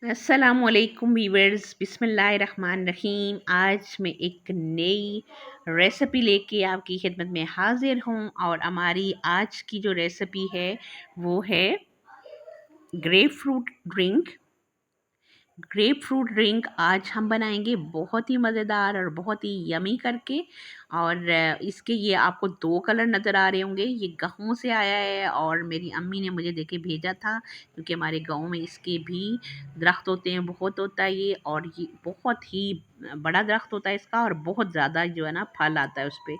अस्सलामुअलैकुम वीवर्स, बिस्मिल्लाहिर्रहमानिर्रहीम। आज मैं एक नई रेसिपी लेके आपकी खिदमत में हाजिर हूँ और हमारी आज की जो रेसिपी है वो है grep fruit drink. Grep fruit drink आज हम बनाएंगे बहुत ही मज़ेदार और बहुत ही यमी करके। और इसके ये आपको दो कलर नज़र आ रहे होंगे। ये गाँव से आया है और मेरी अम्मी ने मुझे देके भेजा था, क्योंकि हमारे गांव में इसके भी दरख्त होते हैं, बहुत होता है ये। और ये बहुत ही बड़ा दरख्त होता है इसका और बहुत ज़्यादा जो है ना फल आता है उस पर।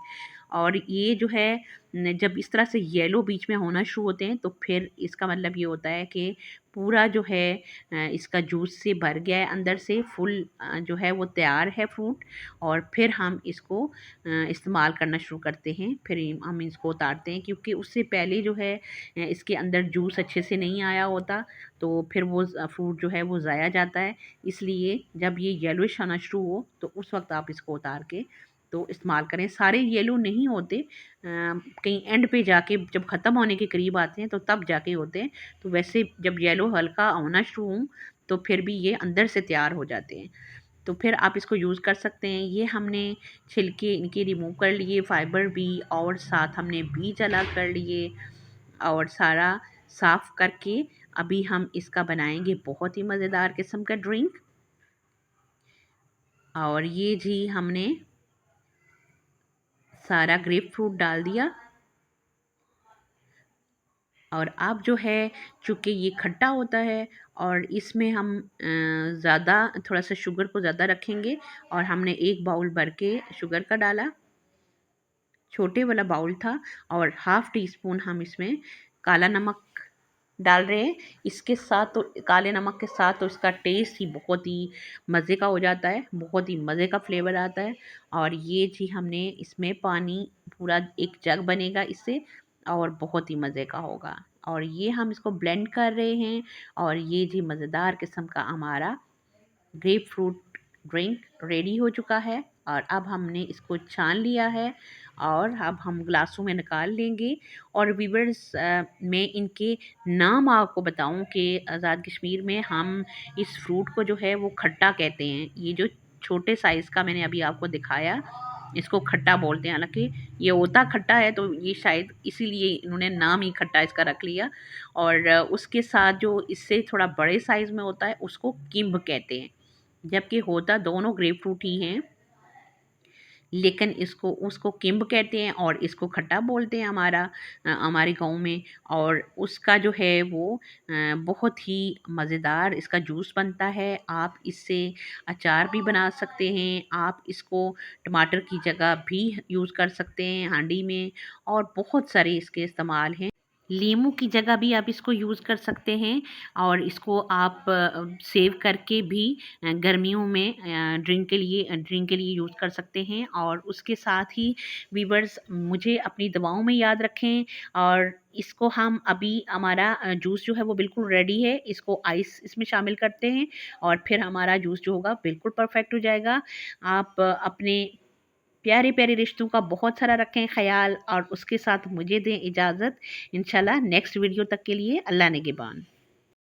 और ये जो है जब इस तरह से येलो बीच में होना शुरू होते हैं तो फिर इसका मतलब ये होता है कि पूरा जो है इसका जूस से भर गया है अंदर से, फुल जो है वो तैयार है फ्रूट। और फिर हम इसको इस्तेमाल करना शुरू करते हैं। फिर हम इसको उतारते हैं, क्योंकि उससे पहले जो है इसके अंदर जूस अच्छे से नहीं आया होता, तो फिर वो फ्रूट जो है वो ज़ाया जाता है। इसलिए जब ये येलोइश आना शुरू हो तो उस वक्त आप इसको उतार के तो इस्तेमाल करें। सारे येलो नहीं होते, कहीं एंड पे जाके जब ख़त्म होने के करीब आते हैं तो तब जाके होते हैं। तो वैसे जब येलो हल्का होना शुरू हो तो फिर भी ये अंदर से तैयार हो जाते हैं, तो फिर आप इसको यूज़ कर सकते हैं। ये हमने छिलके इनके रिमूव कर लिए, फाइबर भी, और साथ हमने बीज अलग कर लिए और सारा साफ़ करके अभी हम इसका बनाएंगे बहुत ही मज़ेदार किस्म का ड्रिंक। और ये जी हमने सारा ग्रेप फ्रूट डाल दिया। और अब जो है, चूँकि ये खट्टा होता है और इसमें हम ज़्यादा थोड़ा सा शुगर को ज़्यादा रखेंगे, और हमने एक बाउल भर के शुगर का डाला, छोटे वाला बाउल था। और हाफ़ टी स्पून हम इसमें काला नमक डाल रहे हैं। इसके साथ तो काले नमक के साथ तो इसका टेस्ट ही बहुत ही मज़े का हो जाता है, बहुत ही मज़े का फ्लेवर आता है। और ये जी हमने इसमें पानी पूरा एक जग बनेगा इससे, और बहुत ही मज़े का होगा। और ये हम इसको ब्लेंड कर रहे हैं। और ये जी मज़ेदार किस्म का हमारा ग्रेप फ्रूट ड्रिंक रेडी हो चुका है। और अब हमने इसको छान लिया है और अब हम ग्लासों में निकाल लेंगे। और वीवर्स, मैं इनके नाम आपको बताऊं कि आज़ाद कश्मीर में हम इस फ्रूट को जो है वो खट्टा कहते हैं। ये जो छोटे साइज़ का मैंने अभी आपको दिखाया, इसको खट्टा बोलते हैं। हालांकि ये होता खट्टा है, तो ये शायद इसीलिए इन्होंने नाम ही खट्टा इसका रख लिया। और उसके साथ जो इससे थोड़ा बड़े साइज़ में होता है उसको किम्ब कहते हैं, जबकि होता दोनों ग्रेप फ्रूट ही हैं, लेकिन इसको उसको किम्ब कहते हैं और इसको खट्टा बोलते हैं हमारे गांव में। और उसका जो है वो बहुत ही मज़ेदार इसका जूस बनता है। आप इससे अचार भी बना सकते हैं, आप इसको टमाटर की जगह भी यूज़ कर सकते हैं हांडी में, और बहुत सारे इसके इस्तेमाल हैं। लीमू की जगह भी आप इसको यूज़ कर सकते हैं, और इसको आप सेव करके भी गर्मियों में ड्रिंक के लिए यूज़ कर सकते हैं। और उसके साथ ही वीवर्स, मुझे अपनी दवाओं में याद रखें। और इसको हम अभी हमारा जूस जो है वो बिल्कुल रेडी है, इसको आइस इसमें शामिल करते हैं और फिर हमारा जूस जो होगा बिल्कुल परफेक्ट हो जाएगा। आप अपने प्यारे प्यारे रिश्तों का बहुत सारा रखें ख्याल, और उसके साथ मुझे दें इजाज़त। इंशाल्लाह नेक्स्ट वीडियो तक के लिए अल्लाह निगहबान।